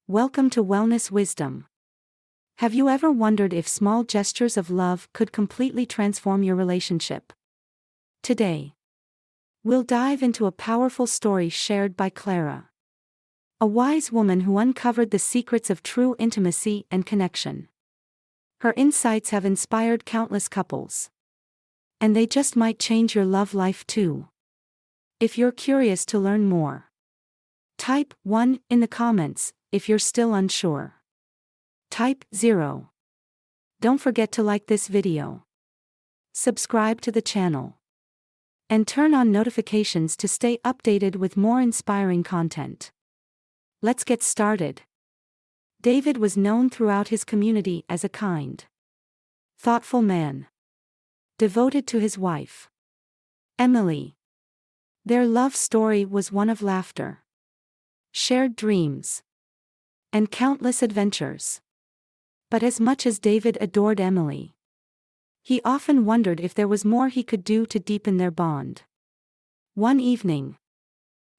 Welcome to Wellness Wisdom. Have you ever wondered if small gestures of love could completely transform your relationship? Today, we'll dive into a powerful story shared by Clara, a wise woman who uncovered the secrets of true intimacy and connection. Her insights have inspired countless couples, and they just might change your love life too. If you're curious to learn more, type 1 in the comments. If you're still unsure, type 0. Don't forget to like this video, subscribe to the channel, and turn on notifications to stay updated with more inspiring content. Let's get started. David was known throughout his community as a kind, thoughtful man, devoted to his wife, Emily. Their love story was one of laughter, shared dreams, and countless adventures. But as much as David adored Emily, he often wondered if there was more he could do to deepen their bond. One evening,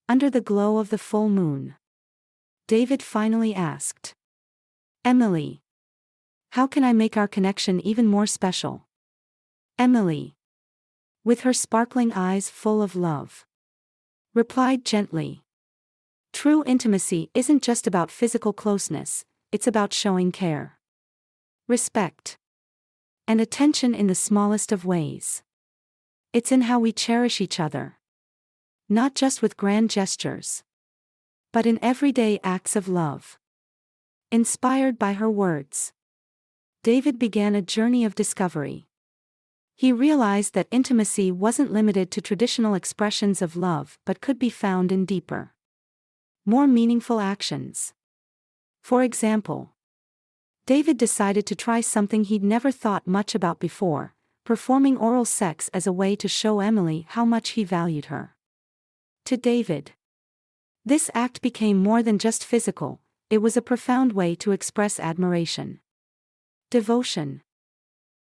under the glow of the full moon, David finally asked, "Emily, how can I make our connection even more special?" Emily, with her sparkling eyes full of love, replied gently, "True intimacy isn't just about physical closeness, it's about showing care, respect, and attention in the smallest of ways. It's in how we cherish each other, not just with grand gestures, but in everyday acts of love." Inspired by her words, David began a journey of discovery. He realized that intimacy wasn't limited to traditional expressions of love but could be found in deeper, more meaningful actions. For example, David decided to try something he'd never thought much about before, performing oral sex as a way to show Emily how much he valued her. To David, this act became more than just physical, it was a profound way to express admiration, devotion,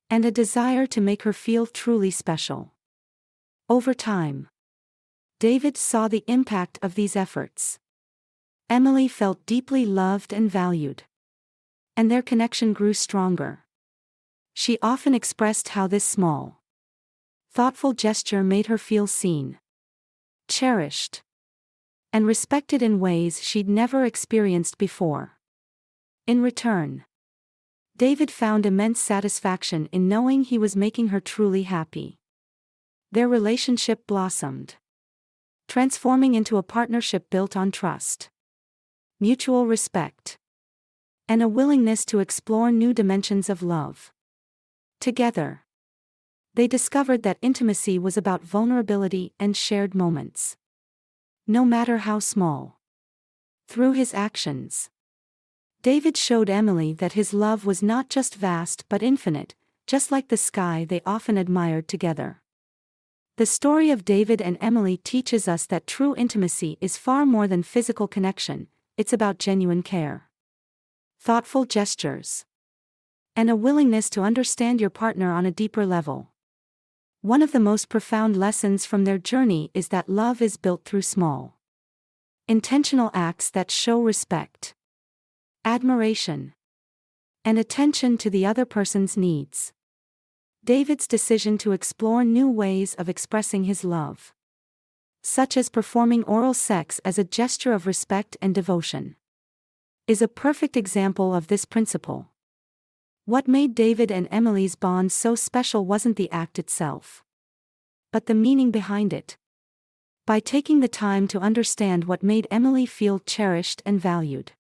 and a desire to make her feel truly special. Over time, David saw the impact of these efforts. Emily felt deeply loved and valued, and their connection grew stronger. She often expressed how this small, thoughtful gesture made her feel seen, cherished, and respected in ways she'd never experienced before. In return, David found immense satisfaction in knowing he was making her truly happy. Their relationship blossomed, transforming into a partnership built on trust, mutual respect, and a willingness to explore new dimensions of love. Together, they discovered that intimacy was about vulnerability and shared moments, no matter how small. Through his actions, David showed Emily that his love was not just vast but infinite, just like the sky they often admired together. The story of David and Emily teaches us that true intimacy is far more than physical connection. It's about genuine care, thoughtful gestures, and a willingness to understand your partner on a deeper level. One of the most profound lessons from their journey is that love is built through small, intentional acts that show respect, admiration, and attention to the other person's needs. David's decision to explore new ways of expressing his love, such as performing oral sex as a gesture of respect and devotion, is a perfect example of this principle. What made David and Emily's bond so special wasn't the act itself, but the meaning behind it. By taking the time to understand what made Emily feel cherished and valued,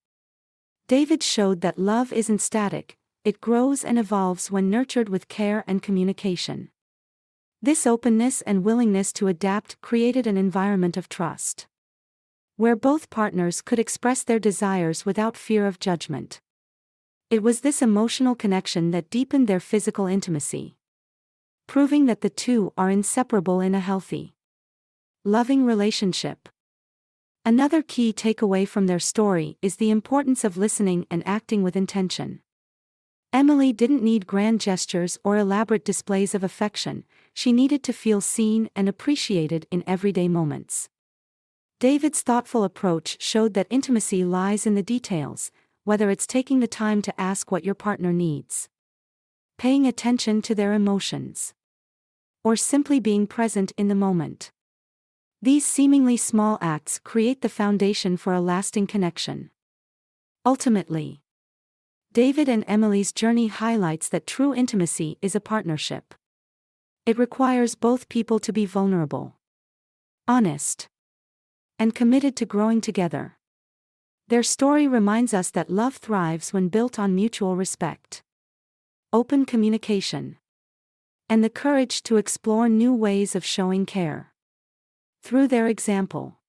David showed that love isn't static, it grows and evolves when nurtured with care and communication. This openness and willingness to adapt created an environment of trust, where both partners could express their desires without fear of judgment. It was this emotional connection that deepened their physical intimacy, proving that the two are inseparable in a healthy, loving relationship. Another key takeaway from their story is the importance of listening and acting with intention. Emily didn't need grand gestures or elaborate displays of affection, she needed to feel seen and appreciated in everyday moments. David's thoughtful approach showed that intimacy lies in the details, whether it's taking the time to ask what your partner needs, paying attention to their emotions, or simply being present in the moment. These seemingly small acts create the foundation for a lasting connection. Ultimately, David and Emily's journey highlights that true intimacy is a partnership. It requires both people to be vulnerable, honest, and committed to growing together. Their story reminds us that love thrives when built on mutual respect, open communication, and the courage to explore new ways of showing care. Through their example,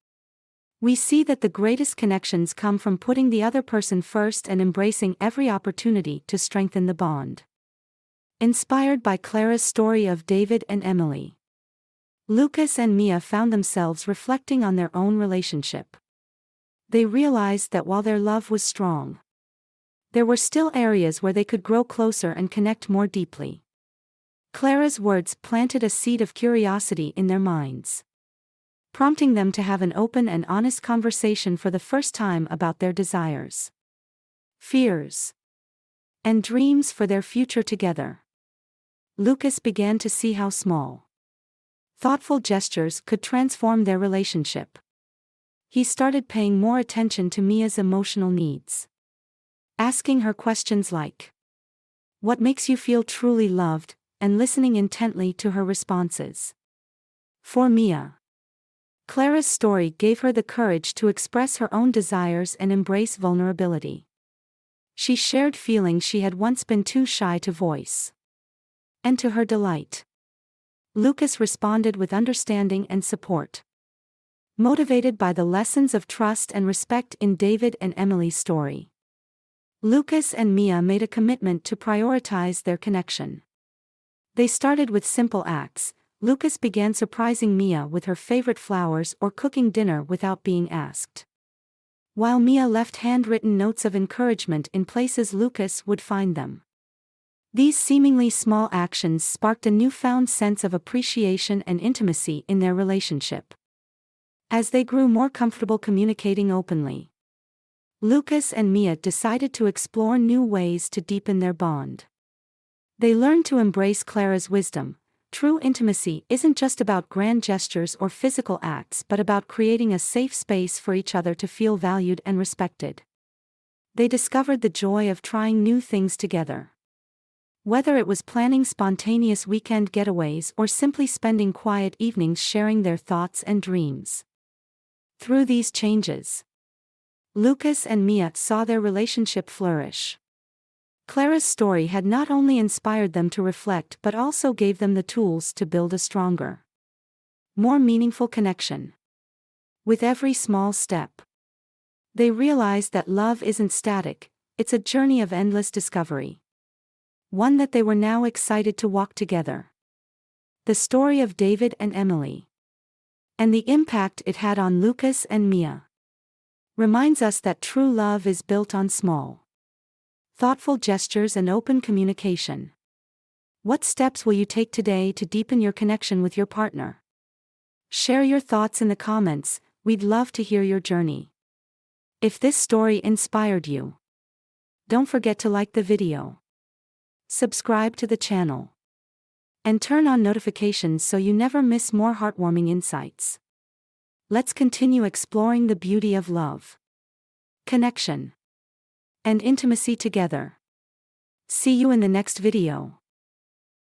we see that the greatest connections come from putting the other person first and embracing every opportunity to strengthen the bond. Inspired by Clara's story of David and Emily, Lucas and Mia found themselves reflecting on their own relationship. They realized that while their love was strong, there were still areas where they could grow closer and connect more deeply. Clara's words planted a seed of curiosity in their minds, prompting them to have an open and honest conversation for the first time about their desires, fears, and dreams for their future together. Lucas began to see how small, thoughtful gestures could transform their relationship. He started paying more attention to Mia's emotional needs, asking her questions like, "What makes you feel truly loved?" and listening intently to her responses. For Mia, Clara's story gave her the courage to express her own desires and embrace vulnerability. She shared feelings she had once been too shy to voice. And to her delight, Lucas responded with understanding and support. Motivated by the lessons of trust and respect in David and Emily's story, Lucas and Mia made a commitment to prioritize their connection. They started with simple acts. Lucas began surprising Mia with her favorite flowers or cooking dinner without being asked, while Mia left handwritten notes of encouragement in places Lucas would find them. These seemingly small actions sparked a newfound sense of appreciation and intimacy in their relationship. As they grew more comfortable communicating openly, Lucas and Mia decided to explore new ways to deepen their bond. They learned to embrace Clara's wisdom. True intimacy isn't just about grand gestures or physical acts but about creating a safe space for each other to feel valued and respected. They discovered the joy of trying new things together. Whether it was planning spontaneous weekend getaways or simply spending quiet evenings sharing their thoughts and dreams. Through these changes, Lucas and Mia saw their relationship flourish. Clara's story had not only inspired them to reflect but also gave them the tools to build a stronger, more meaningful connection. With every small step, they realized that love isn't static, it's a journey of endless discovery. One that they were now excited to walk together. The story of David and Emily, and the impact it had on Lucas and Mia, reminds us that true love is built on small, thoughtful gestures and open communication. What steps will you take today to deepen your connection with your partner? Share your thoughts in the comments, we'd love to hear your journey. If this story inspired you, don't forget to like the video, subscribe to the channel, and turn on notifications so you never miss more heartwarming insights. Let's continue exploring the beauty of love, connection, and intimacy together. See you in the next video.